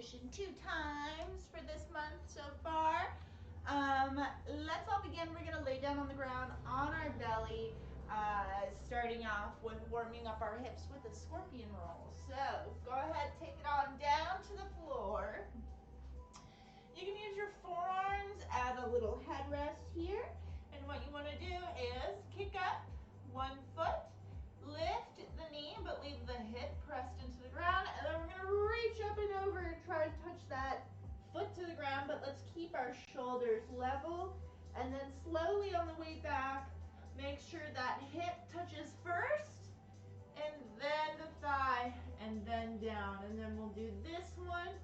position 2 times for this month so far. Let's all begin. We're gonna lay down on the ground on our belly, starting off with warming up our hips with a scorpion roll. So go ahead, take it on down to the floor. You can use your forearms as a little headrest here. And what you want to do is kick up one foot, lift the knee, but leave the hip pressed into the ground. And then we're going to reach up and over and try to touch that foot to the ground, but let's keep our shoulders level. And then slowly on the way back, make sure that hip touches first, and then the thigh, and then down. And then we'll do this one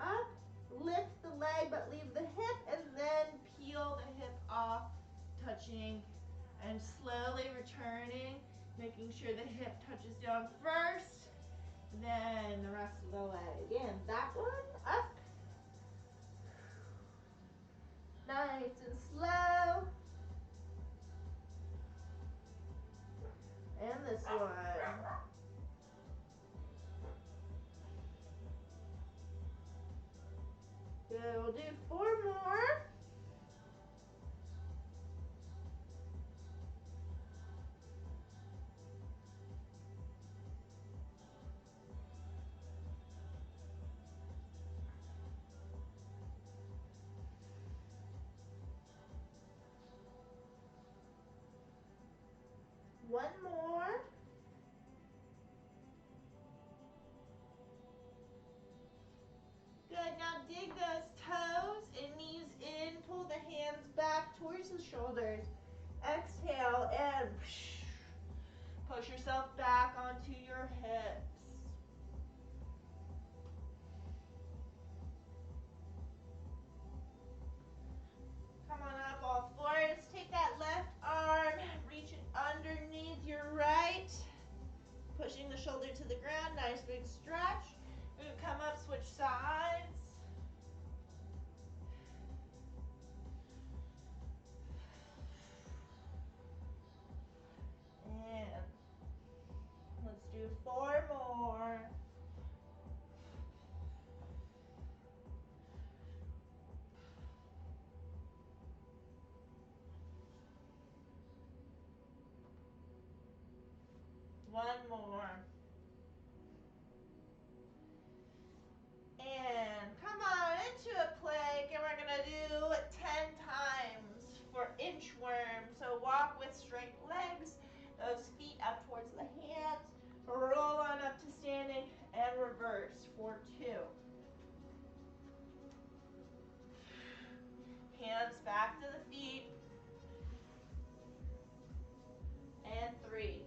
up, lift the leg, but leave the hip, and then peel the hip off, touching and slowly returning, making sure the hip touches down first, then the rest of the leg. And that one, up. Nice and slow. And this one. Good, we'll do 4 more. One more. Good, now dig those toes and knees in, pull the hands back towards the shoulders. Exhale and push yourself back onto your hips. Come on up all fours. Take that left arm, reach it underneath your right. Pushing the shoulder to the ground, nice big stretch. We're gonna come up, switch sides. And let's do 4 more. One more. And come on into a plank, and we're gonna do 10 times for inchworm. So walk with straight legs, those feet up towards the hands, roll on up to standing, and reverse for 2. Hands back to the feet, and 3.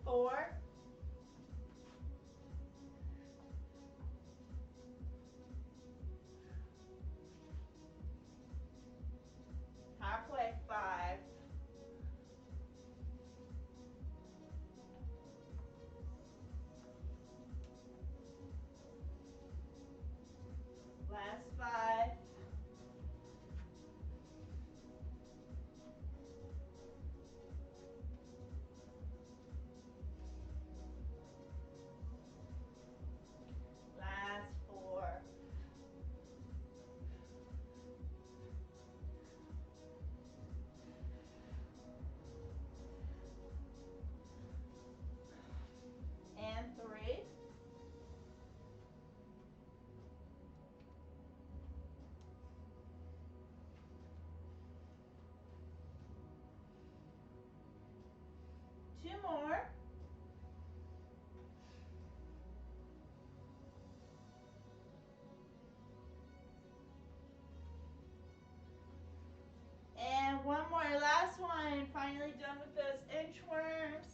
Four. Halfway, 5. Last 5. Last 4. And 3. Two more. And one more, last one. Finally done with those inchworms.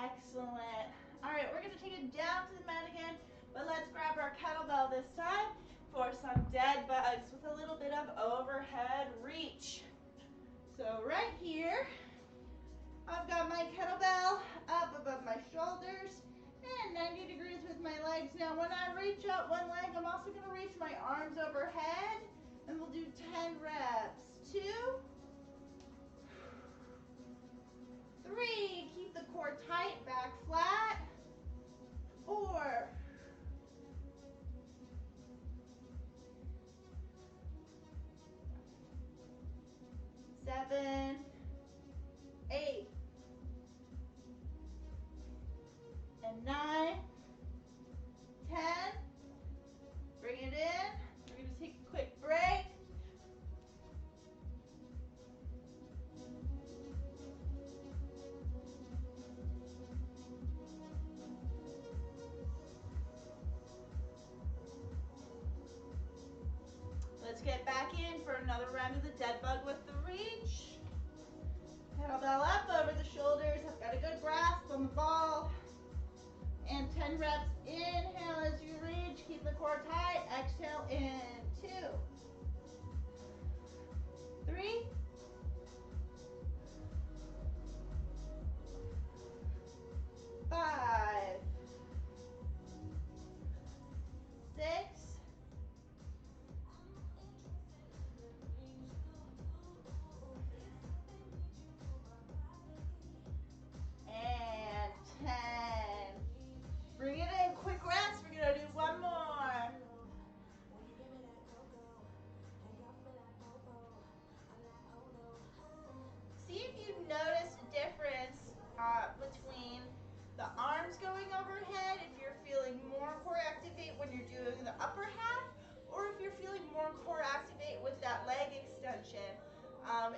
Excellent. All right, we're gonna take it down to the mat again, but let's grab our kettlebell this time for some dead bugs with a little bit of overhead reach. So right here, I've got my kettlebell up above my shoulders, and Now when I reach up one leg, I'm also going to reach my arms overhead, and we'll do 10 reps. 2, 3, keep the core tight, back flat. 4, 7, 8, and 9, 10. Bring it in. We're going to take a quick break. Let's get back in for another round of the dead bug with the reach. Kettlebell up over the shoulders. I've got a good grasp on the ball. And 10 reps. Inhale as you reach. Keep the core tight. Exhale in. 2, 3, 5, 6, and 10. Bring it in. Quick rest. We're going to do one more. See if you notice a difference between the arms going overhead, if you're feeling more core activate when you're doing the upper half, or if you're feeling more core activate with that leg extension.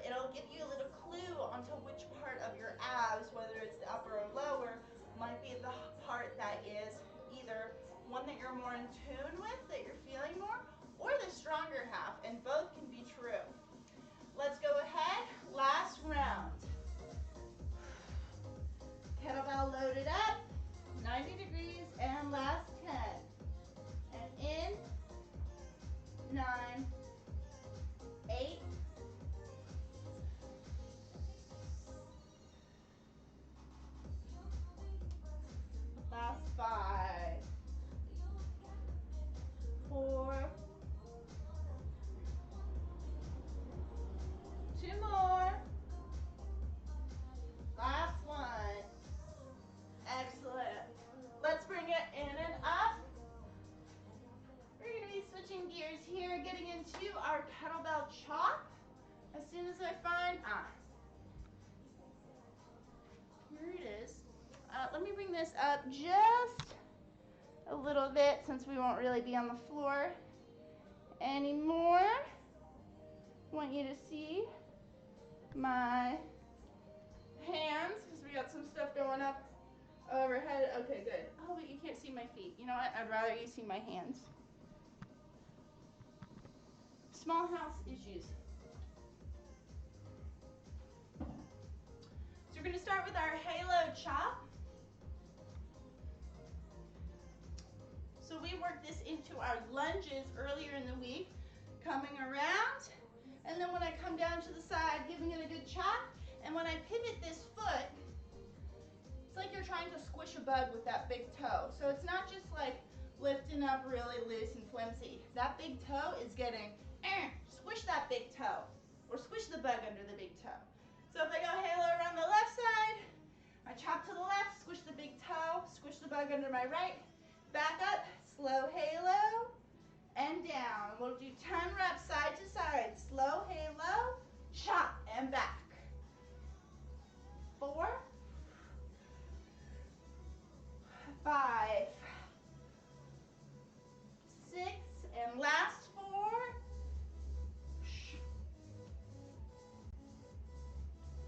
It'll give you a little clue onto which part of your abs, whether it's the upper or lower, might be the part that is either one that you're more in tune with, that you're feeling more, or the stronger half, and both can be true. Let's go ahead, last round. Kettlebell loaded up, 90 degrees, and last 10. And in, 9, 8, 5, 4, 2 more, last one. Excellent. Let's bring it in and up. We're going to be switching gears here, getting into our kettlebell chop. As soon as I find, here it is. Let me bring this up just a little bit since we won't really be on the floor anymore. I want you to see my hands because we got some stuff going up overhead. Okay, good. Oh, but you can't see my feet. You know what? I'd rather you see my hands. Small house issues. So we're going to start with our halo chop. So we worked this into our lunges earlier in the week, coming around, and then when I come down to the side, giving it a good chop, and when I pivot this foot, it's like you're trying to squish a bug with that big toe. So it's not just like lifting up really loose and flimsy. That big toe is getting, squish that big toe, or squish the bug under the big toe. So if I go halo around the left side, I chop to the left, squish the big toe, squish the bug under my right, back up, slow halo, and down. We'll do 10 reps side to side. Slow halo, chop, and back. 4, 5, 6, and last 4.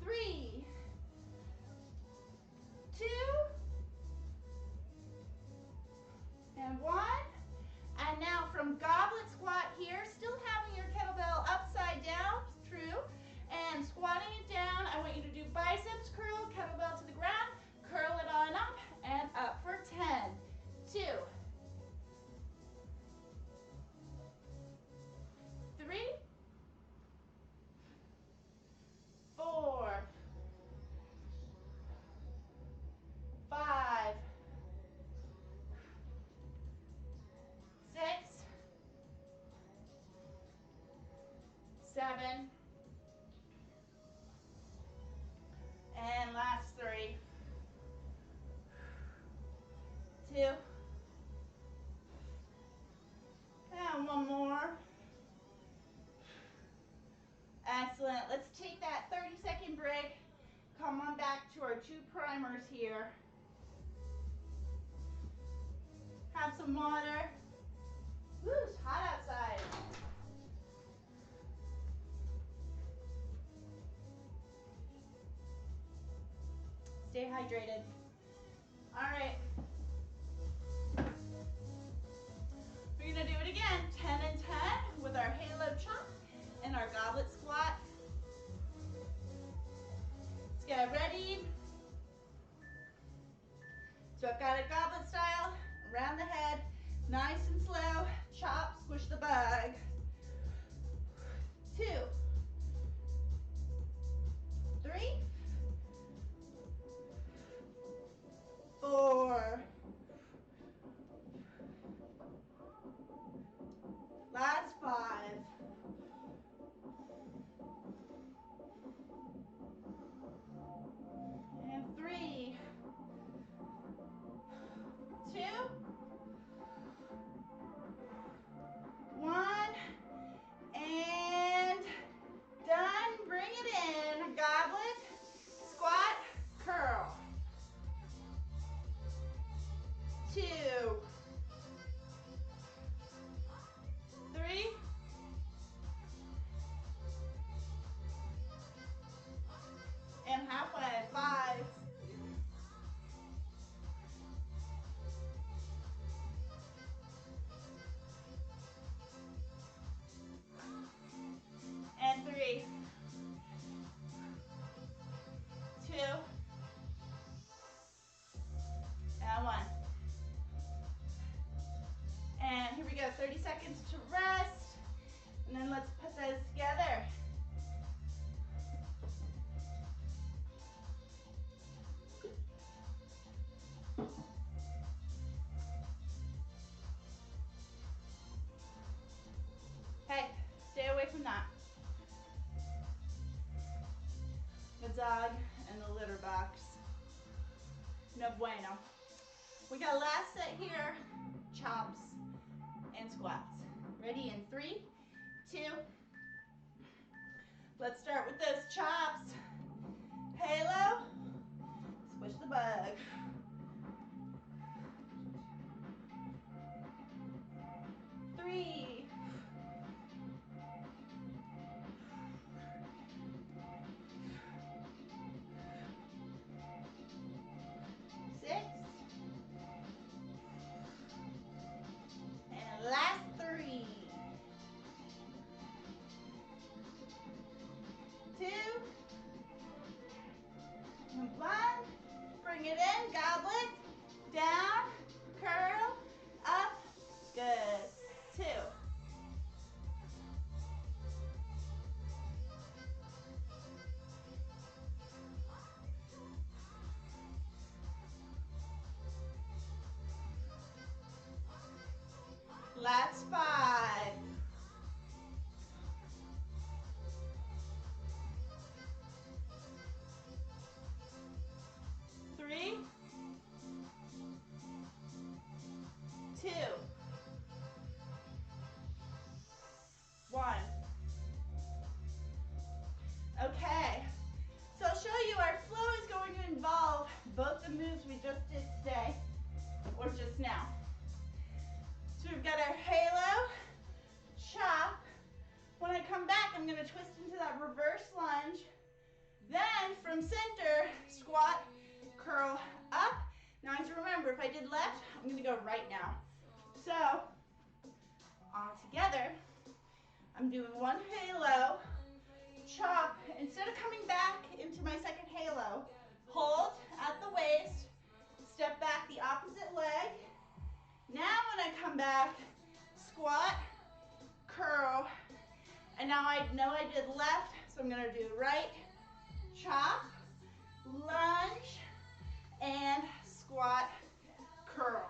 3, 2, and 1. And now from goblet squat here, still having your kettlebell upside down, true, and squatting it down. I want you to do biceps curl, kettlebell to the ground, curl it on up, and up for 10. 7. And last 3. 2. And one more. Excellent. Let's take that 30-second break. Come on back to our 2 primers here. Have some water. Woo, it's hot outside. Stay hydrated. All right. We're gonna do it again. 10 and 10 with our halo chop and our goblet squat. Let's get ready. So I've got a goblet style, around the head, nice and slow, chop, squish the bug. 2, 3, 4, last 5, and 3, 2, 1, and done. Bring it in. Goblet, squat, curl. 2, 3, and halfway. 5, and 3, 2, and 1. And here we go, 30 seconds to rest. And then let's put those together. Hey, stay away from that. The dog and the litter box. No bueno. We got a last set here, chops and squats. Ready in 3, 2. Let's start with those chops. Halo, squish the bug. 3, 6, and last 3, 2, and 1. Bring it in, goblet, down, curl, up, good. 2. Last 5. 3, 2, 1. Okay, so I'll show you our flow is going to involve both the moves we just did today, or just now. So we've got our halo, chop. When I come back, I'm going to twist into that reverse lunge. Then from center, squat, curl, up. Now I have to remember, if I did left, I'm going to go right now. So, all together, I'm doing one halo, chop. Instead of coming back into my second halo, hold at the waist, step back the opposite leg. Now when I come back, squat, curl, and now I know I did left, so I'm going to do right, chop, lunge, and squat, curl.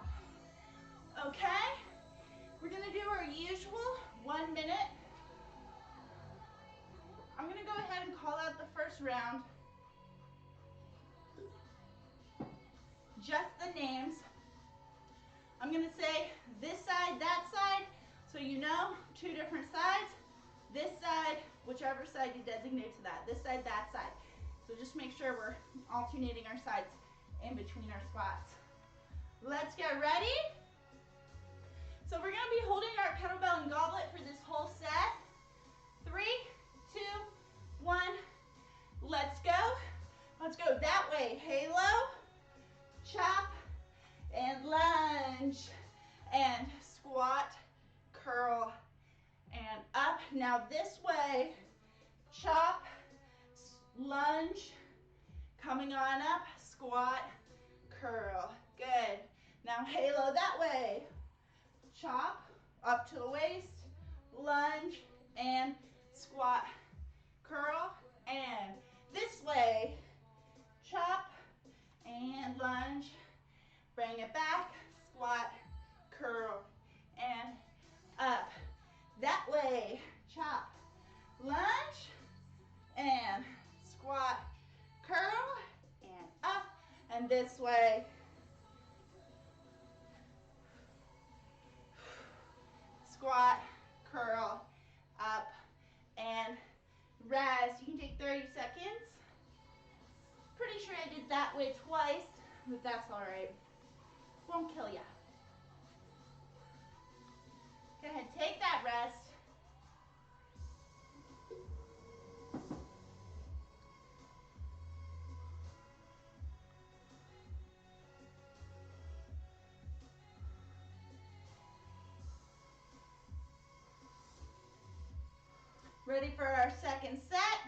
Okay? We're going to do our usual 1 minute round. Just the names. I'm going to say this side, that side, so you know, 2 different sides. This side, whichever side you designate to that. This side, that side. So just make sure we're alternating our sides in between our squats. Let's get ready. So we're going to be holding our kettlebell and goblet for this whole set. 3, 2, 1, let's go. Let's go that way. Halo, chop, and lunge, and squat, curl, and up. Now this way, chop, lunge, coming on up, squat, curl. Good. Now halo that way. Chop, up to the waist, lunge, and squat, curl, and this way, chop, and lunge, bring it back, squat, curl, and up. That way, chop, lunge, and squat, curl, and up, and this way. Squat, curl, up, and rest. You can take 30 seconds. Pretty sure I did that way twice, but that's all right. Won't kill ya. Go ahead, take that rest. Ready for our second set.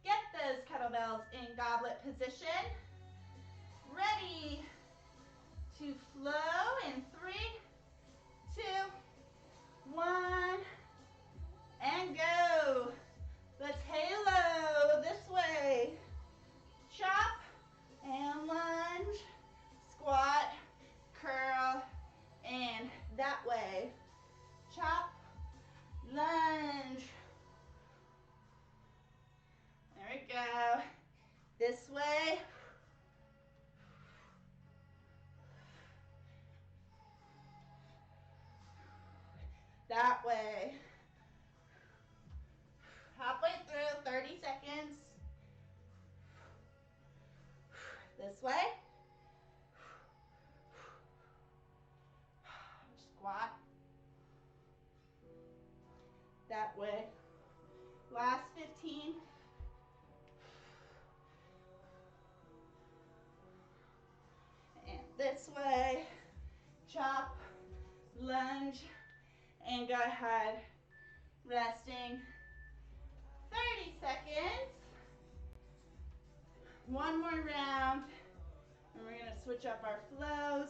Get those kettlebells in goblet position. Ready to flow in 3, 2, 1, and go. Let's halo this way. Chop and lunge, squat, curl, and that way. Chop, lunge. There we go. This way. That way. Halfway through, 30 seconds. This way. Squat. That way. Last 15. And this way. Chop, lunge, and go ahead. Resting. 30 seconds. One more round. And we're going to switch up our flows.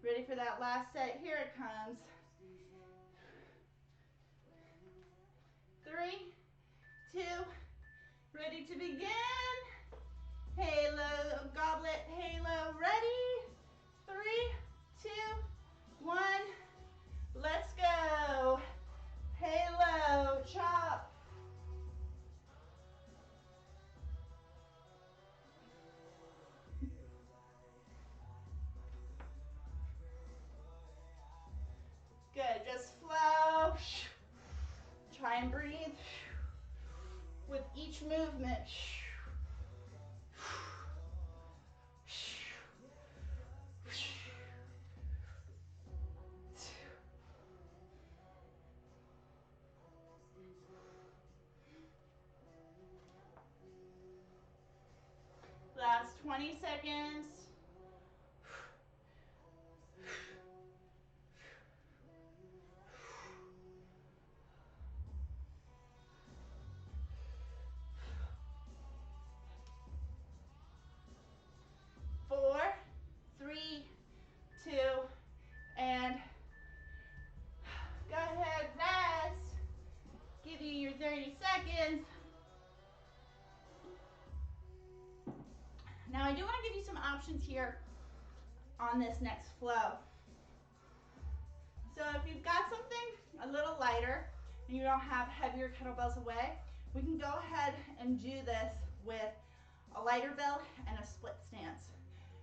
Ready for that last set? Here it comes. 3, 2, ready to begin. Halo, goblet, halo, ready. 3, 2, 1. Let's go. Halo, chop. Good, just flow. Try and breathe with each movement. Last 20 seconds. 4, 3, 2, and go ahead, rest. Give you your 30 seconds. options here on this next flow. So if you've got something a little lighter and you don't have heavier kettlebells away, we can go ahead and do this with a lighter bell and a split stance.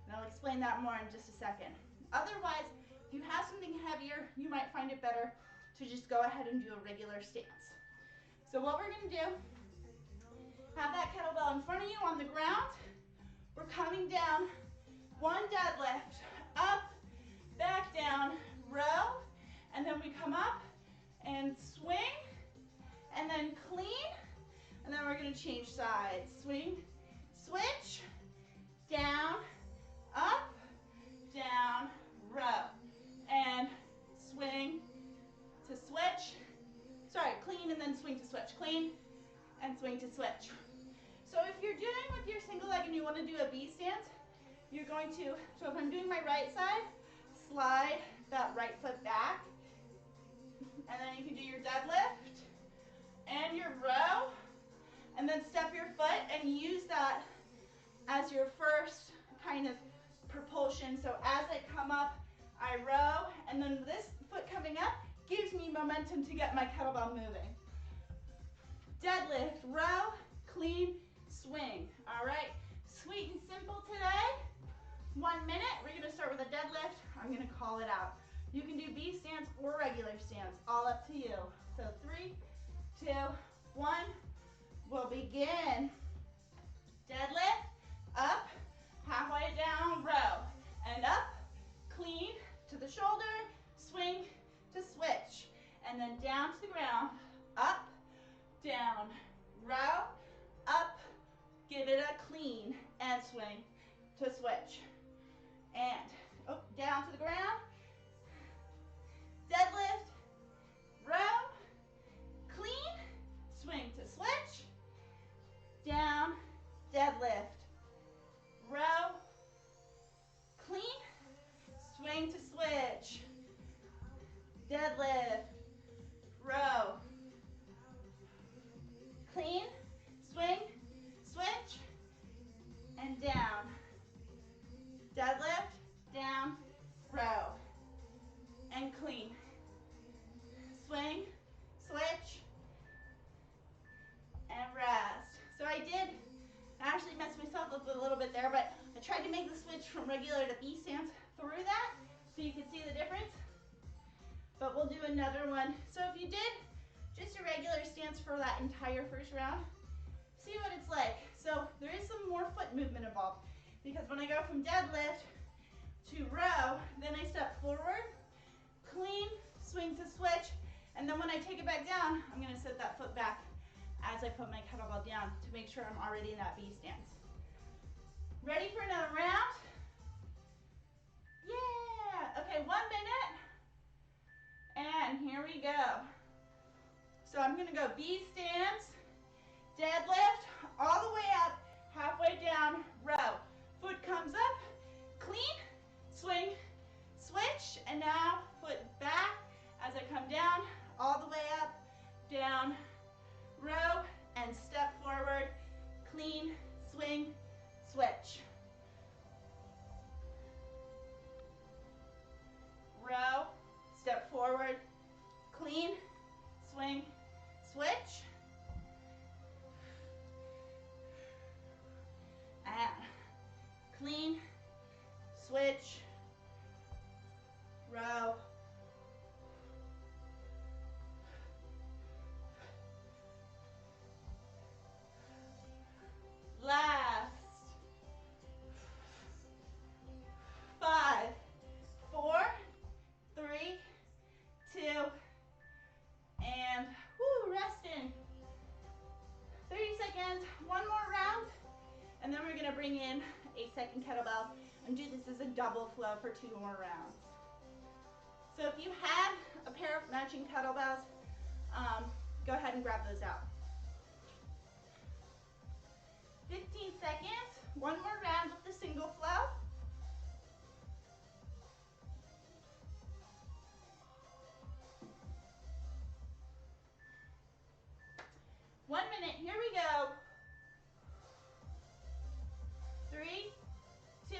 And I'll explain that more in just a second. Otherwise, if you have something heavier, you might find it better to just go ahead and do a regular stance. So what we're gonna do, have that kettlebell in front of you on the ground. We're coming down, one deadlift, up, back down, row, and then we come up and swing, and then clean, and then we're gonna change sides. Swing, switch, down, up, down, row, and swing to switch. Sorry, clean and then swing to switch. Clean and swing to switch. So if you're doing with your single leg and you want to do a B stance, you're going to, so if I'm doing my right side, slide that right foot back, and then you can do your deadlift and your row, and then step your foot and use that as your first kind of propulsion. So as I come up, I row, and then this foot coming up gives me momentum to get my kettlebell moving. Deadlift, row, clean, swing. All right, sweet and simple today. 1 minute, we're gonna start with a deadlift. I'm gonna call it out. You can do B stance or regular stance, all up to you. So 3, 2, 1, we'll begin. Deadlift, up, halfway down, row, and up, clean to the shoulder, swing to switch, and then down to the ground, up, down, row, up, give it a clean, and swing to switch. And down to the ground, deadlift, row, clean, swing to switch, down, deadlift, row, clean, swing to switch, deadlift, row, clean, swing, switch, and down, deadlift, down, row, and clean, swing, switch, and rest. So I did actually mess myself up a little bit there, but I tried to make the switch from regular to B stance through that so you can see the difference. But we'll do another one. So if you did just a regular stance for that entire first round, see what it's like. So there is some more foot movement involved, because when I go from deadlift to row, then I step forward, clean, swing to switch, and then when I take it back down, I'm gonna set that foot back as I put my kettlebell down to make sure I'm already in that B stance. Ready for another round? Yeah, okay, 1 minute. And here we go. So I'm gonna go B stance, deadlift, all the way up, halfway down, row. Foot comes up, clean, swing, switch, and now foot back as I come down, all the way up, down, row, and step forward, clean, swing, switch. Row, step forward, clean, swing, switch. And clean, switch, row, last. 5, 4, 3, 2, and resting. 30 seconds, one more round, and then we're gonna bring in a second kettlebell and do this as a double flow for 2 more rounds. So if you have a pair of matching kettlebells, go ahead and grab those out. 15 seconds, one more round with the single flow. One minute, here we go. 3, 2,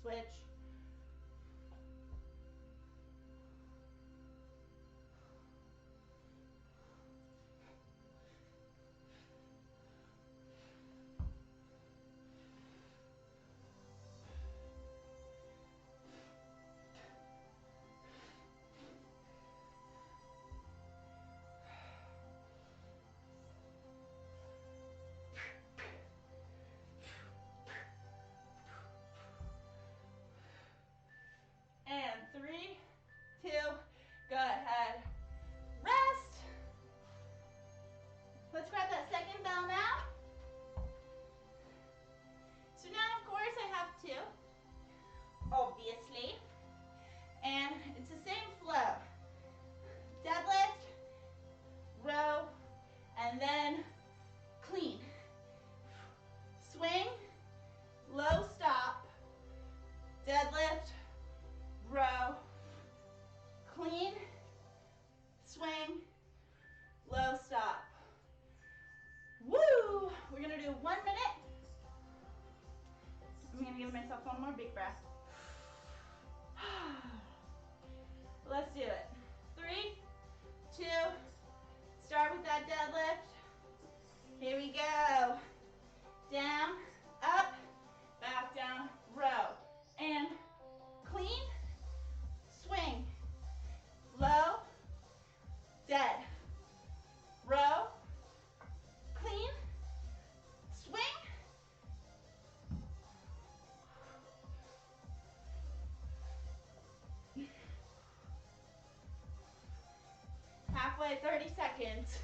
switch. And 3, 2, go ahead, rest. Let's grab that second bell now. So now, of course, I have 2, obviously. And it's the same flow. Deadlift, row, and then clean. Swing, low stop, deadlift, row, clean, swing, low stop. Woo! We're gonna do 1 minute. I'm gonna give myself one more big breath. Let's do it. 3, 2, start with that deadlift. Here we go. Down, up, back down, row. And clean, swing, low, dead. Row, clean, swing. Halfway, 30 seconds.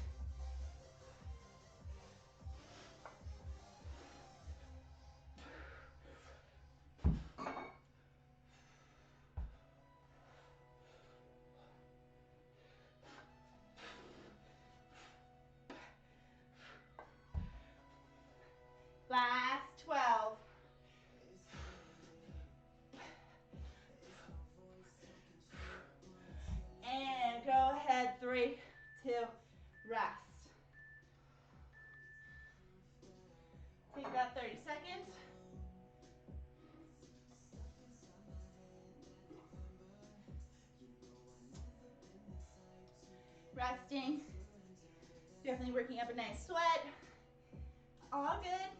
Last 12. And go ahead, 3, 2, rest. Take that 30 seconds. Resting. Definitely working up a nice sweat. All good.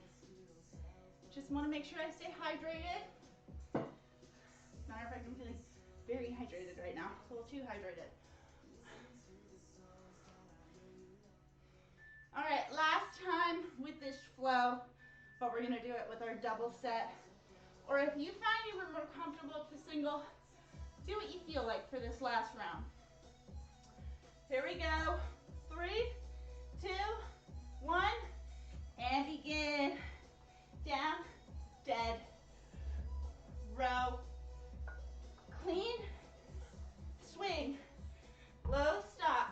Just want to make sure I stay hydrated. Matter of fact, I'm feeling very hydrated right now. A little too hydrated. All right, last time with this flow, but we're gonna do it with our double set. Or if you find you were more comfortable to single, do what you feel like for this last round. Here we go. 3, 2, 1, and begin. Down, dead, row, clean, swing, low stop.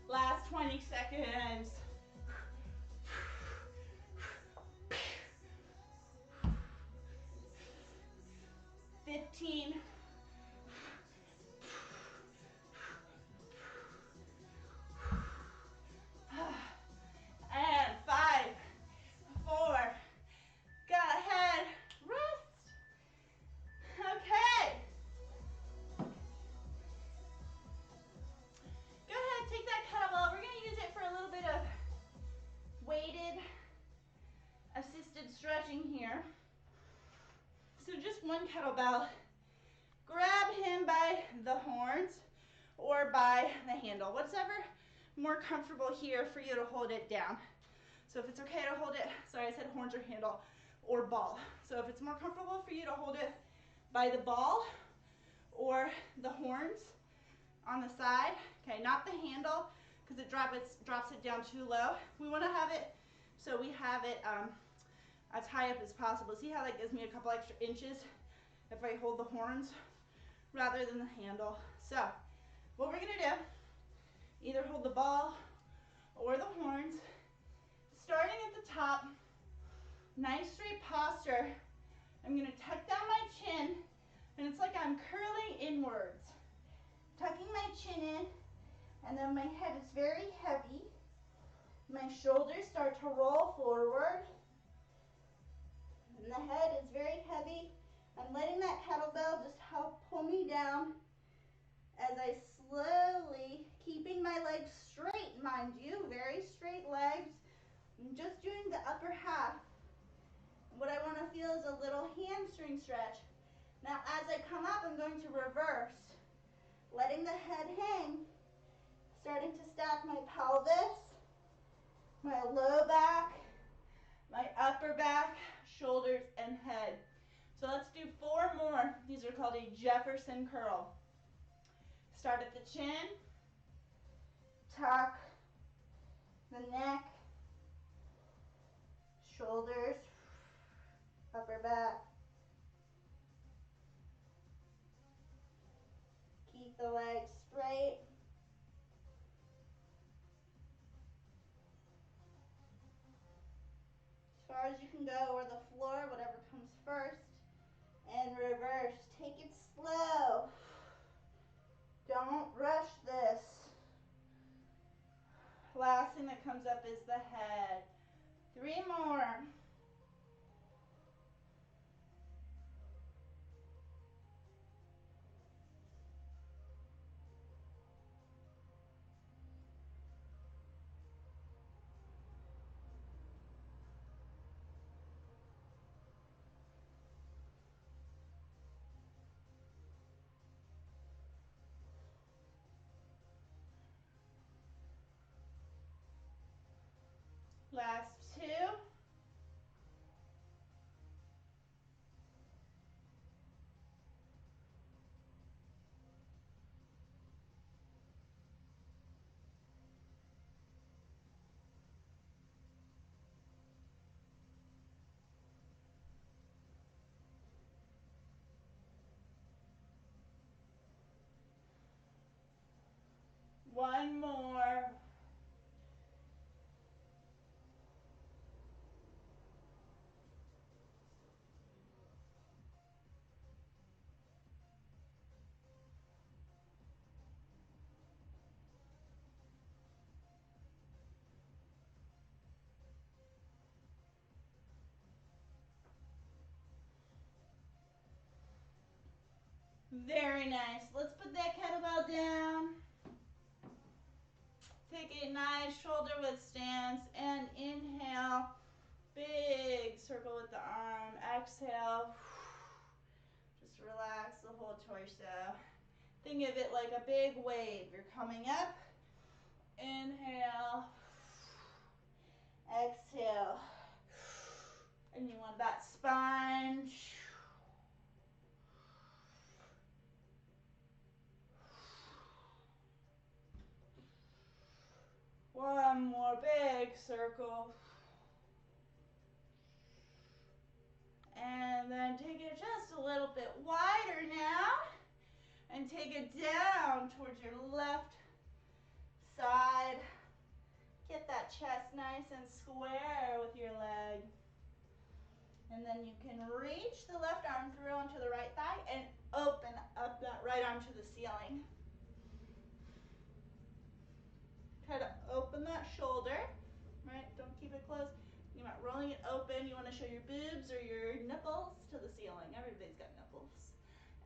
Last 20 seconds. 15. And 5, 4. Go ahead, rest. Okay. Go ahead, take that kettlebell. We're going to use it for a little bit of weighted assisted stretching here. So just one kettlebell. Grab him by the horns or by the handle. Whatever more comfortable here for you to hold it down. So if it's okay to hold it, sorry I said horns or handle, or ball. So if it's more comfortable for you to hold it by the ball or the horns on the side, okay, not the handle because it drops it down too low. We want to have it so we have it as high up as possible. See how that gives me a couple extra inches if I hold the horns rather than the handle. So what we're gonna do Either hold the ball or the horns. Starting at the top, nice straight posture. I'm gonna tuck down my chin, and it's like I'm curling inwards. Tucking my chin in, and then my head is very heavy. My shoulders start to roll forward, and the head is very heavy. I'm letting that kettlebell just help pull me down as I slowly, keeping my legs straight, mind you, very straight legs. I'm just doing the upper half. What I want to feel is a little hamstring stretch. Now as I come up, I'm going to reverse, letting the head hang, starting to stack my pelvis, my low back, my upper back, shoulders, and head. So let's do 4 more. These are called a Jefferson curl. Start at the chin, tuck the neck, shoulders, upper back. Keep the legs straight. As far as you can go, or the floor, whatever comes first. And reverse. Take it slow. Don't rush this. Last thing that comes up is the head. 3 more. Last 2. One more. Very nice. Let's put that kettlebell down. Take a nice shoulder width stance and inhale. Big circle with the arm. Exhale. Just relax the whole torso. Think of it like a big wave. You're coming up. Inhale. Exhale. And you want that spine. One more big circle. And then take it just a little bit wider now. And take it down towards your left side. Get that chest nice and square with your leg. And then you can reach the left arm through onto the right thigh and open up that right arm to the ceiling. Try to open that shoulder, right? Don't keep it closed. You're not rolling it open. You want to show your boobs or your nipples to the ceiling. Everybody's got nipples.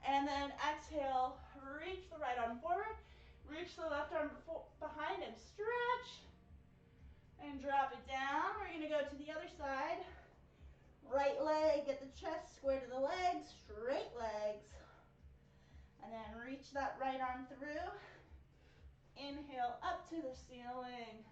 And then exhale, reach the right arm forward, reach the left arm behind and stretch. And drop it down. We're going to go to the other side. Right leg, get the chest square to the legs, straight legs. And then reach that right arm through. Inhale up to the ceiling.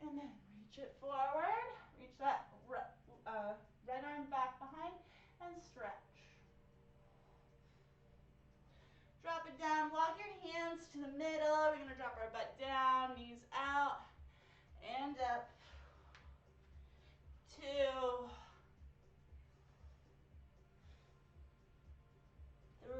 And then reach it forward. Reach that right arm back behind and stretch. Drop it down, walk your hands to the middle. We're going to drop our butt down, knees out, and up. 2, 3,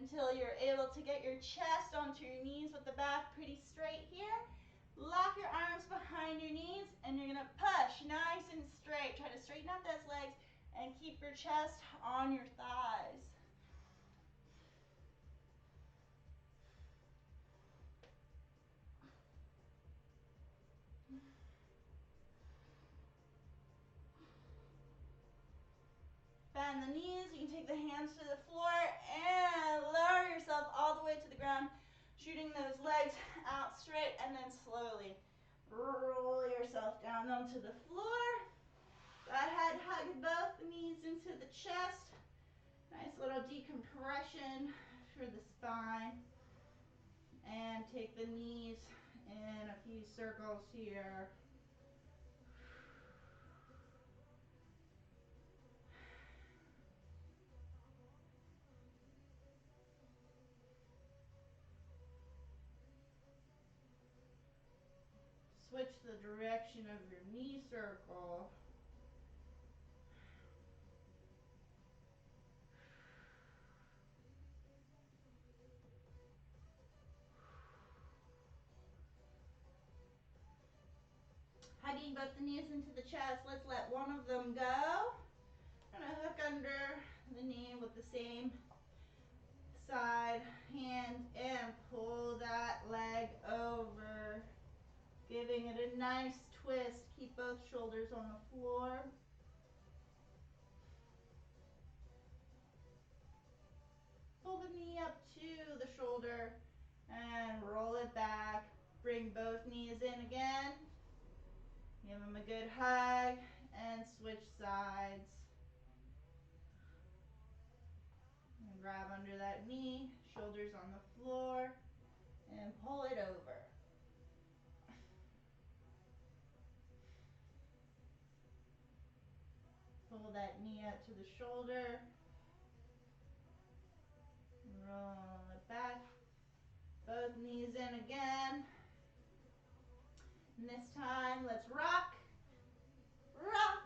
until you're able to get your chest onto your knees with the back pretty straight here. Lock your arms behind your knees and you're gonna push nice and straight. Try to straighten out those legs and keep your chest on your thighs. Bend the knees, you can take the hands to the floor and lower yourself all the way to the ground, shooting those legs out straight, and then slowly roll yourself down onto the floor. Go ahead, hug both knees into the chest. Nice little decompression for the spine. And take the knees in a few circles here. Switch the direction of your knee circle. Hugging both the knees into the chest. Let's let one of them go. I'm going to hook under the knee with the same side hand and pull that leg over, giving it a nice twist. Keep both shoulders on the floor. Pull the knee up to the shoulder and roll it back. Bring both knees in again. Give them a good hug and switch sides. And grab under that knee, shoulders on the floor, and pull it over. Pull that knee up to the shoulder. Roll it back. Both knees in again. And this time, let's rock, rock,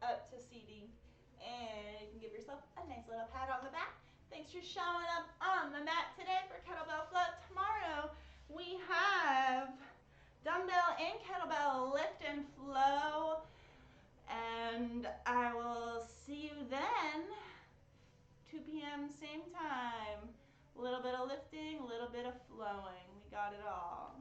up to seating. And you can give yourself a nice little pat on the back. Thanks for showing up on the mat today for kettlebell float. Tomorrow, we have dumbbell and kettlebell lift and flow. And I will see you then, 2 p.m. same time. A little bit of lifting, a little bit of flowing. We got it all.